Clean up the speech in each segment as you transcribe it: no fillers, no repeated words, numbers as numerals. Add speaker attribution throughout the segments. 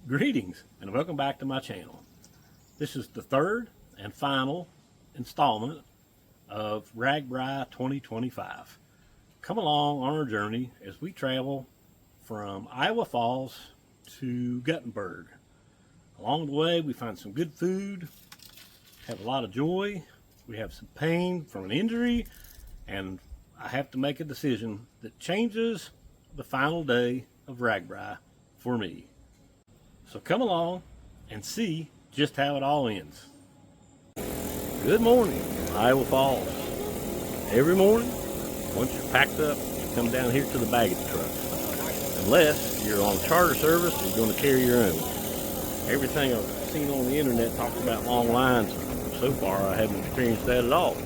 Speaker 1: Greetings and welcome back to my channel. This is the third and final installment of RAGBRAI 2025. Come along on our journey as we travel from Iowa Falls to Guttenberg. Along the way we find some good food, have a lot of joy, we have some pain from an injury, and I have to make a decision that changes the final day of RAGBRAI for me. So come along and see just how it all ends. Good morning, Iowa Falls. Every morning, once you're packed up, you come down here to the baggage truck. Unless you're on charter service and you're going to carry your own. Everything I've seen on the internet talks about long lines. So far, I haven't experienced that at all.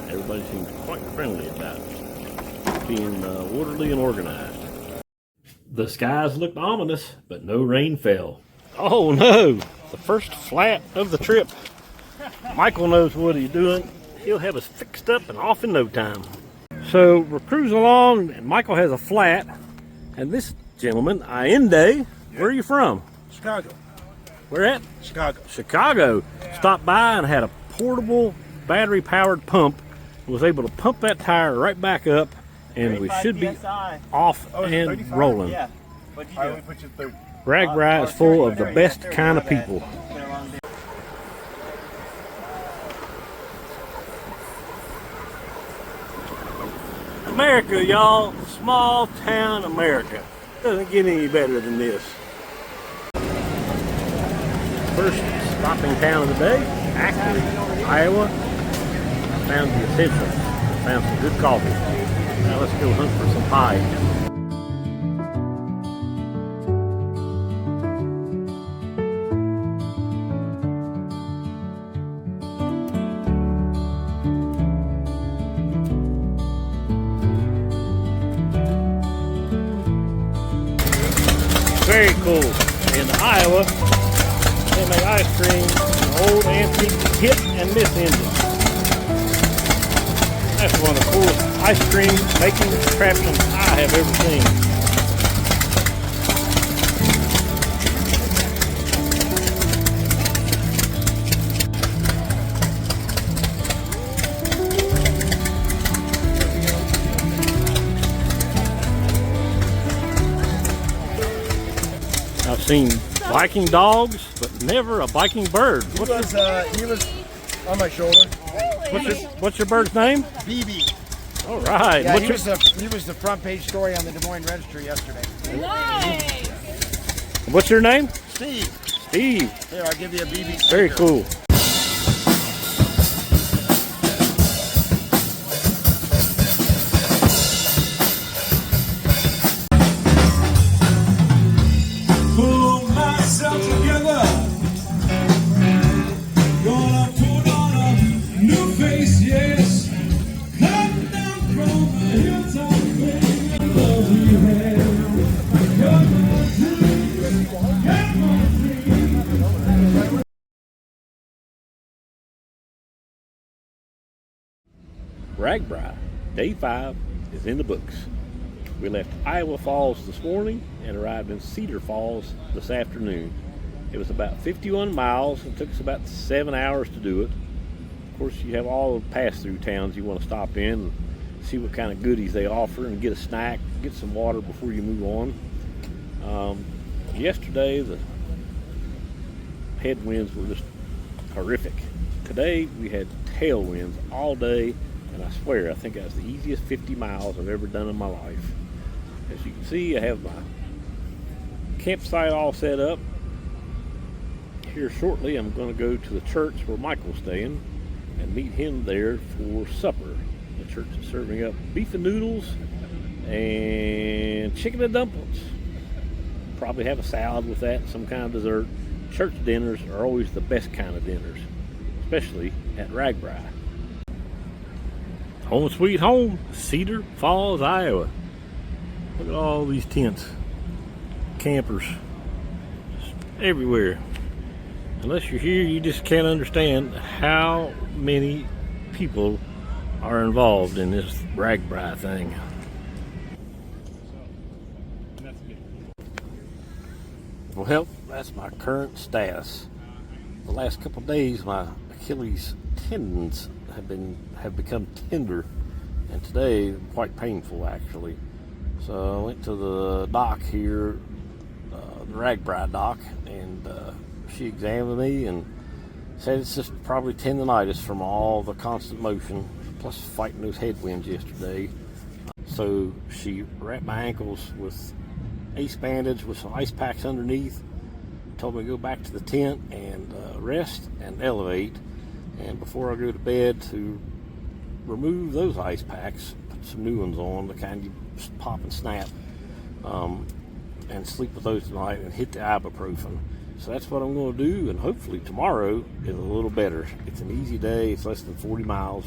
Speaker 1: Everybody seems quite friendly about it, being orderly and organized. The skies looked ominous, but no rain fell. Oh no, the first flat of the trip. Michael knows what he's doing. He'll have us fixed up and off in no time. So we're cruising along and Michael has a flat. And this gentleman, Allende, where are you from?
Speaker 2: Chicago.
Speaker 1: Where at?
Speaker 2: Chicago.
Speaker 1: Chicago. Stopped by and had a portable battery powered pump. Was able to pump that tire right back up. And we should be off and rolling.
Speaker 2: Yeah. What'd you do? I put you 30.
Speaker 1: RAGBRAI is full of the best kind of people. America, y'all. Small town America. Doesn't get any better than this. First stopping town of the day, Ackley, Iowa. Found the essentials. Found some good coffee. Now let's go hunt for some pie. Very cool. In Iowa, they make ice cream in an old antique hit and miss engine. That's one of the coolest ice cream making contraptions I have ever seen. I've seen Viking dogs, but never a Viking bird.
Speaker 2: He was on my shoulder.
Speaker 1: What's your bird's name?
Speaker 2: BB.
Speaker 1: All right.
Speaker 2: Yeah, he was the front page story on the Des Moines Register yesterday.
Speaker 3: Nice.
Speaker 1: What's your name?
Speaker 2: Steve.
Speaker 1: Steve.
Speaker 2: Here, I'll give you a BB sticker.
Speaker 1: Very cool.
Speaker 4: Pull myself together. Gonna put on a new face, yes. Come down from the hilltop, baby. Love you have. Come on, dream. Come on, dream.
Speaker 1: RAGBRAI, day 5 is in the books. We left Iowa Falls this morning and arrived in Cedar Falls this afternoon. It was about 51 miles. It took us about 7 hours to do it. Of course, you have all the pass-through towns you want to stop in and see what kind of goodies they offer and get a snack, get some water before you move on. Yesterday, the headwinds were just horrific. Today, we had tailwinds all day, and I swear, I think that was the easiest 50 miles I've ever done in my life. As you can see, I have my campsite all set up. Here shortly, I'm going to go to the church where Michael's staying and meet him there for supper. The church is serving up beef and noodles and chicken and dumplings. Probably have a salad with that, some kind of dessert. Church dinners are always the best kind of dinners, especially at RAGBRAI. Home sweet home, Cedar Falls, Iowa. Look at all these tents, campers, just everywhere. Unless you're here, you just can't understand how many people are involved in this RAGBRAI thing. Well, that's my current status. The last couple of days, my Achilles tendons have become tender, and today quite painful actually. So I went to the doc here, the RAGBRAI doc, and she examined me and said it's just probably tendonitis from all the constant motion, plus fighting those headwinds yesterday. So she wrapped my ankles with ace bandage with some ice packs underneath, told me to go back to the tent and rest and elevate, and before I go to bed to remove those ice packs, put some new ones on, the kind you pop and snap, and sleep with those tonight and hit the ibuprofen. So that's what I'm going to do, and hopefully tomorrow is a little better. It's an easy day, it's less than 40 miles,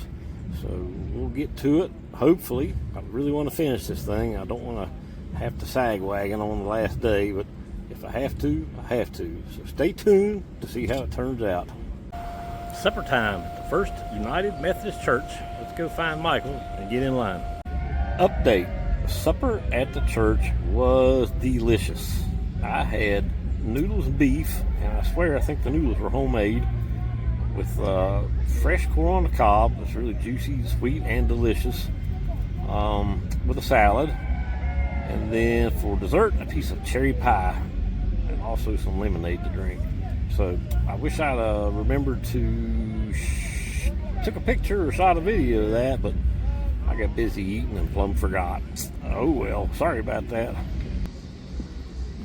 Speaker 1: so we'll get to it, hopefully. I really want to finish this thing. I don't want to have to sag wagon on the last day, but if I have to, I have to. So stay tuned to see how it turns out. Supper time at the First United Methodist Church. Let's go find Michael and get in line. Update. Supper at the church was delicious. I had noodles and beef, and I swear I think the noodles were homemade, with fresh corn on the cob. It's really juicy, sweet, and delicious, with a salad. And then for dessert, a piece of cherry pie, and also some lemonade to drink. So I wish I'd remembered to took a picture or shot a video of that, but I got busy eating and plumb forgot. Oh well, sorry about that.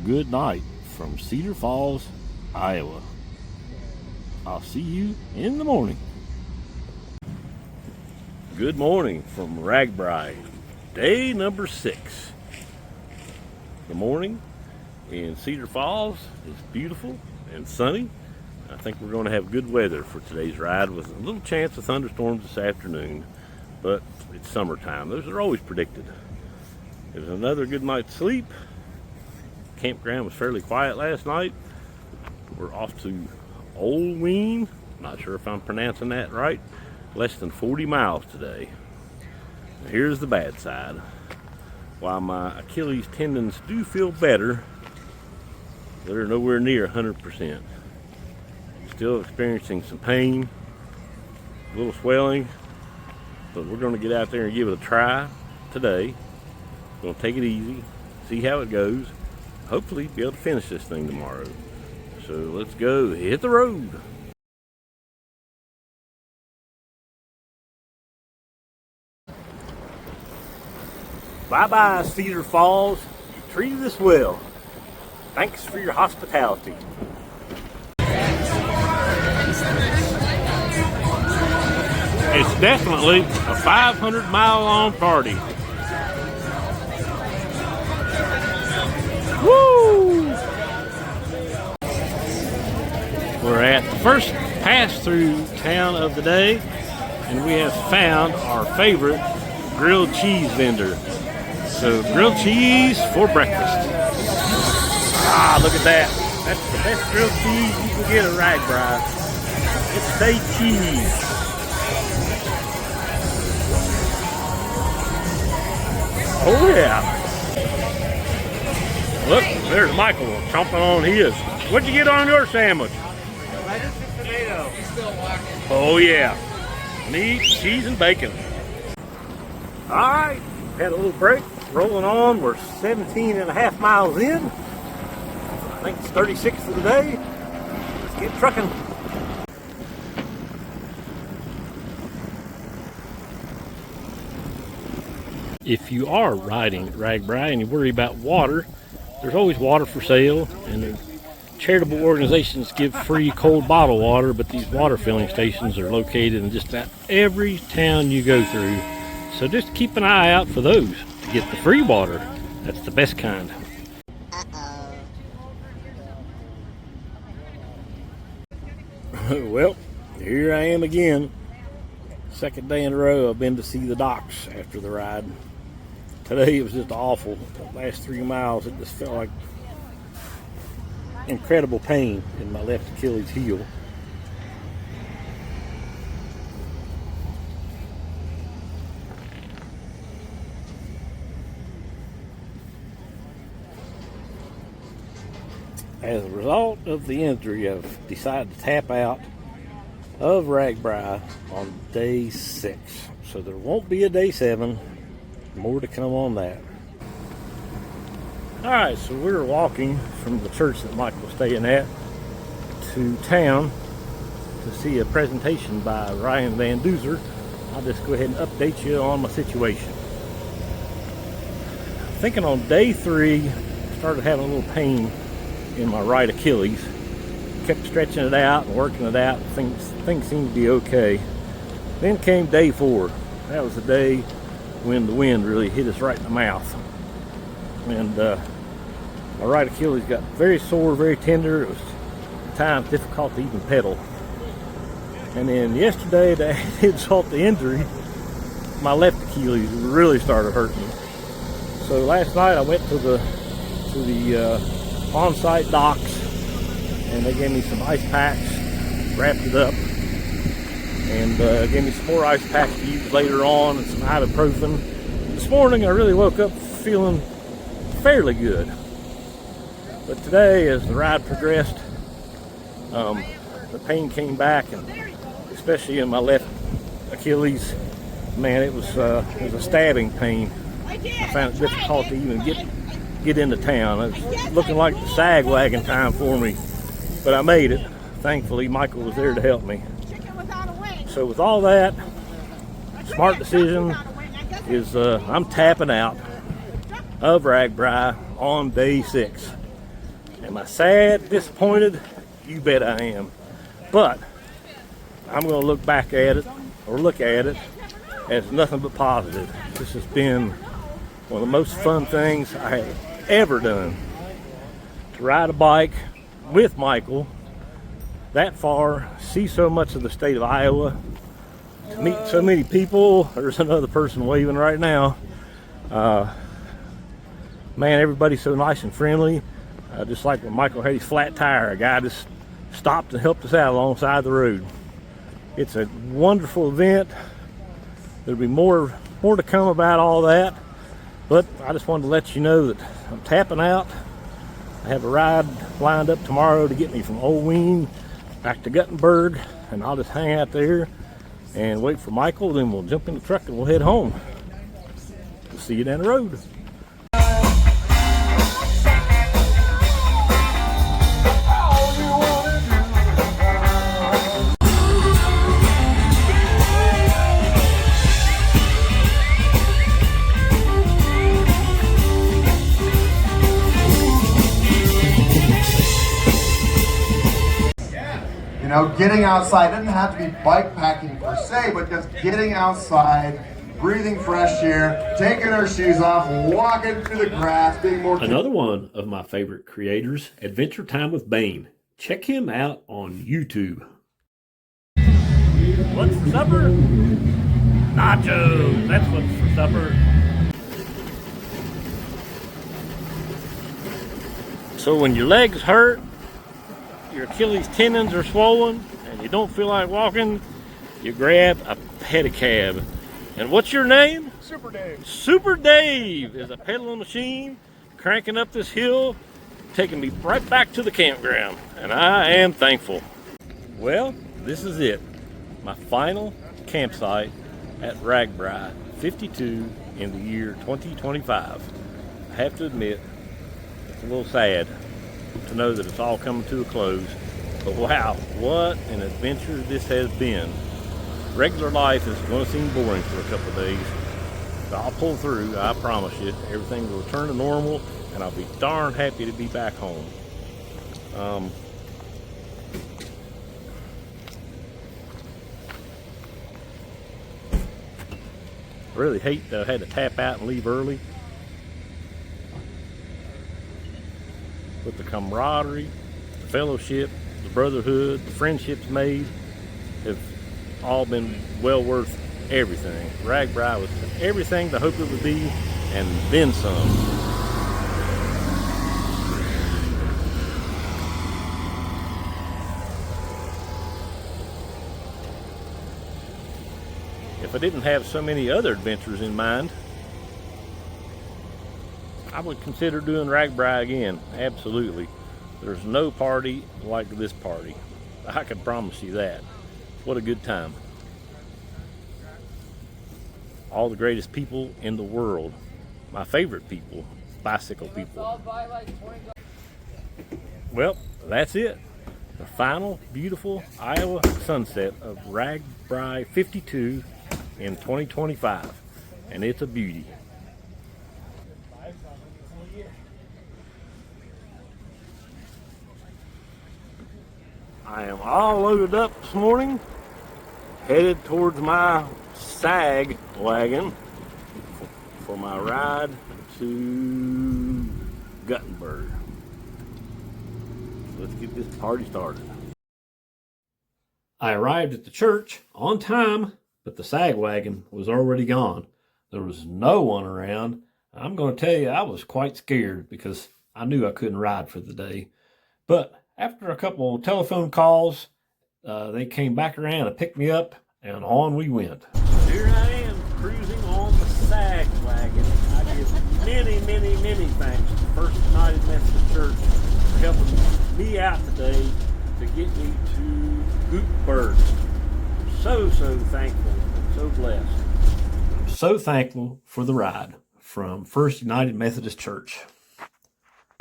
Speaker 1: Good night from Cedar Falls, Iowa. I'll see you in the morning. Good morning from RAGBRAI, day number 6. The morning in Cedar Falls is beautiful and sunny. I think we're going to have good weather for today's ride, with a little chance of thunderstorms this afternoon, but it's summertime. Those are always predicted. It was another good night's sleep. Campground was fairly quiet last night. We're off to Old Ween. Not sure if I'm pronouncing that right. Less than 40 miles today. Now here's the bad side. While my Achilles tendons do feel better, they're nowhere near 100%. Still experiencing some pain, a little swelling, but we're going to get out there and give it a try today. We're going to take it easy, see how it goes. Hopefully be able to finish this thing tomorrow. So let's go hit the road. Bye-bye, Cedar Falls. You treated us well. Thanks for your hospitality. It's definitely a 500-mile-long party. Woo! We're at the first pass-through town of the day, and we have found our favorite grilled cheese vendor. So grilled cheese for breakfast. Ah, look at that. That's the best grilled cheese you can get at RAGBRAI. It's state cheese. Oh yeah. Look, there's Michael chomping on his. What'd you get on your sandwich?
Speaker 2: Lettuce and tomato.
Speaker 1: Oh yeah. Meat, cheese, and bacon. All right, had a little break. Rolling on. We're 17 and a half miles in. I think it's 36th of the day. Let's get trucking. If you are riding at RAGBRAI and you worry about water, there's always water for sale, and charitable organizations give free cold bottled water, but these water filling stations are located in just about every town you go through. So just keep an eye out for those to get the free water. That's the best kind. Well, here I am again. Second day in a row I've been to see the docks after the ride. Today it was just awful. The last 3 miles it just felt like incredible pain in my left Achilles heel. As a result of the injury, I've decided to tap out of RAGBRAI on day 6. So there won't be a day 7. More to come on that. Alright, so we're walking from the church that Mike was staying at to town to see a presentation by Ryan Van Duzer. I'll just go ahead and update you on my situation. Thinking on day 3, started having a little pain in my right Achilles. Kept stretching it out and working it out. Things seemed to be okay. Then came day 4. That was the day when the wind really hit us right in the mouth. And my right Achilles got very sore, very tender. It was at times difficult to even pedal. And then yesterday, to add insult to injury, my left Achilles really started hurting me. So last night I went to the on-site docks, and they gave me some ice packs, wrapped it up, and gave me some more ice packs to use later on, and some ibuprofen. This morning I really woke up feeling fairly good. But today, as the ride progressed, the pain came back, and especially in my left Achilles, man, it was a stabbing pain. I found it difficult to even get into town. It was looking like the sag wagon time for me, but I made it. Thankfully, Michael was there to help me. So with all that, smart decision is I'm tapping out of RAGBRAI on day 6. Am I sad, disappointed? You bet I am. But I'm going to look at it as nothing but positive. This has been one of the most fun things I have ever done. To ride a bike with Michael that far, see so much of the state of Iowa, to meet so many people. There's another person waving right now. Man, everybody's so nice and friendly. Just like when Michael had his flat tire, a guy just stopped and helped us out alongside the road. It's a wonderful event. There'll be more to come about all that, but I just wanted to let you know that I'm tapping out. I have a ride lined up tomorrow to get me from Old Ween back to Guttenberg, and I'll just hang out there and wait for Michael. Then we'll jump in the truck and we'll head home. We'll see you down the road.
Speaker 3: You know, getting outside doesn't have to be bike packing per se, but just getting outside, breathing fresh air, taking our shoes off, walking through the grass, being more...
Speaker 1: Another one of my favorite creators, Adventure Time with Bane. Check him out on YouTube. What's for supper? Nachos. That's what's for supper. So when your legs hurt, your Achilles tendons are swollen, and you don't feel like walking, you grab a pedicab. And what's your name?
Speaker 2: Super Dave.
Speaker 1: Super Dave is a pedaling machine cranking up this hill, taking me right back to the campground, and I am thankful. Well, this is it. My final campsite at RAGBRAI 52 in the year 2025. I have to admit, it's a little sad to know that it's all coming to a close, but wow, what an adventure this has been. Regular life is going to seem boring for a couple of days, but I'll pull through, I promise you. Everything will return to normal, and I'll be darn happy to be back home. I really hate that I had to tap out and leave early. But the camaraderie, the fellowship, the brotherhood, the friendships made have all been well worth everything. RAGBRAI was everything to hope it would be, and then some. If I didn't have so many other adventures in mind, I would consider doing RAGBRAI again, absolutely. There's no party like this party. I can promise you that. What a good time. All the greatest people in the world. My favorite people, bicycle people. Well, that's it. The final beautiful Iowa sunset of RAGBRAI 52 in 2025. And it's a beauty. I am all loaded up this morning, headed towards my sag wagon for my ride to Guttenberg. Let's get this party started. I arrived at the church on time, but the sag wagon was already gone. There was no one around. I'm going to tell you, I was quite scared because I knew I couldn't ride for the day. But after a couple of telephone calls, they came back around and picked me up, and on we went. Here I am, cruising on the sag wagon. I give many, many, many thanks to First United Methodist Church for helping me out today to get me to Guttenberg. I'm so thankful and so blessed. I'm so thankful for the ride from First United Methodist Church.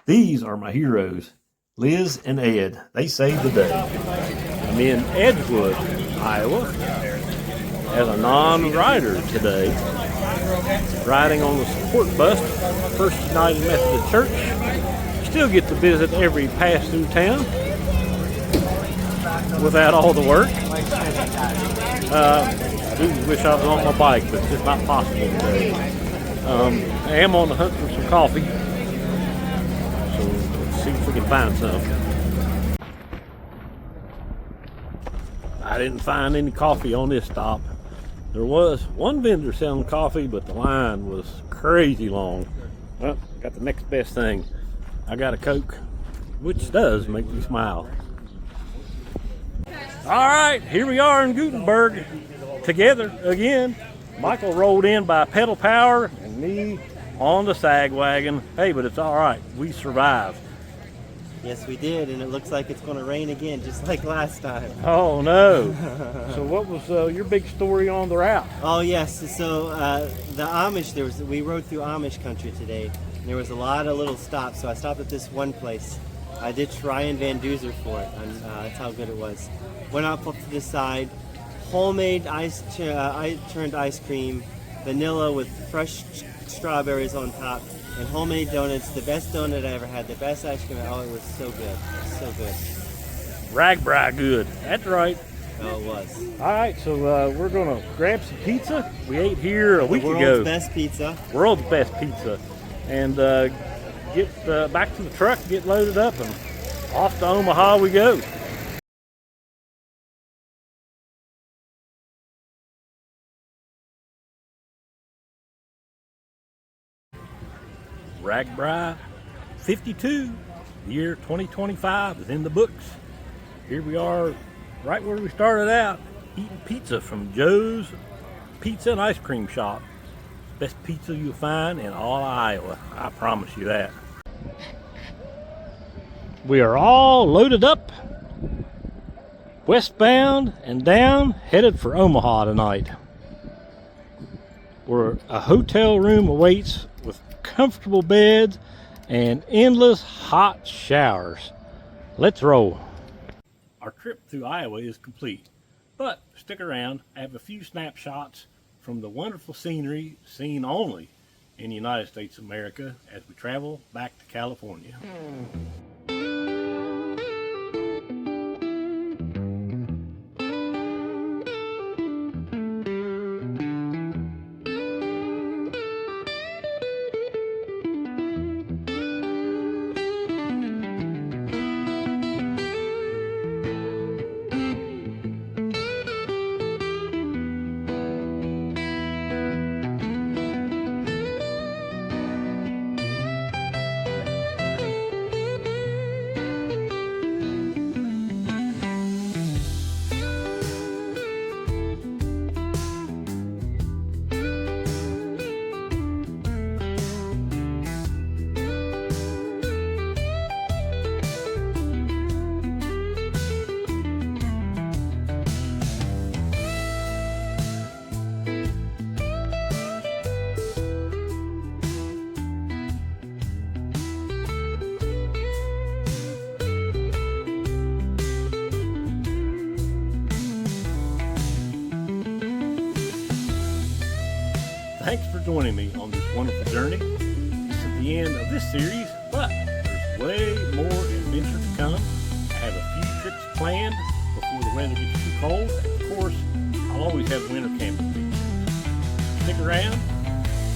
Speaker 1: These are my heroes, Liz and Ed. They saved the day. I'm in Edgewood, Iowa, as a non-rider today, riding on the support bus to First United Methodist Church. Still get to visit every pass-through town without all the work. I do wish I was on my bike, but it's just not possible today. I am on the hunt for some coffee, so let's see if we can find some. I didn't find any coffee on this stop. There was one vendor selling coffee, but the line was crazy long. Well, got the next best thing. I got a Coke, which does make me smile. All right, here we are in Guttenberg together again. Michael rolled in by pedal power and me on the sag wagon. Hey, but it's all right. We survived.
Speaker 5: Yes, we did, and it looks like it's going to rain again, just like last time.
Speaker 1: Oh, no. So what was your big story on the route?
Speaker 5: Oh, yes. So the Amish, we rode through Amish country today, and there was a lot of little stops. So I stopped at this one place. I did Ryan Van Duzer for it, and that's how good it was. Went up to the side, homemade turned ice cream, vanilla with fresh strawberries on top, and homemade donuts. The best donut I ever had, the best ice cream. Oh, it was so good, so good.
Speaker 1: RAGBRAI good. That's right.
Speaker 5: Oh, it was.
Speaker 1: All right, so we're going to grab some pizza. We ate here a week ago.
Speaker 5: World's best pizza.
Speaker 1: World's best pizza. And get back to the truck, get loaded up, and off to Omaha we go. RAGBRAI 52, year 2025 is in the books. Here we are right where we started out, eating pizza from Joe's Pizza and Ice Cream Shop. Best pizza you'll find in all of Iowa, I promise you that. We are all loaded up, westbound and down, headed for Omaha tonight, where a hotel room awaits with comfortable beds and endless hot showers. Let's roll. Our trip through Iowa is complete, but stick around. I have a few snapshots from the wonderful scenery seen only in the United States of America as we travel back to California. Thanks for joining me on this wonderful journey. This is the end of this series, but there's way more adventure to come. I have a few trips planned before the weather gets too cold. And of course, I'll always have winter camping features. Stick around,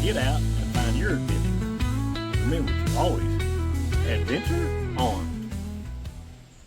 Speaker 1: get out, and find your adventure. Remember to always adventure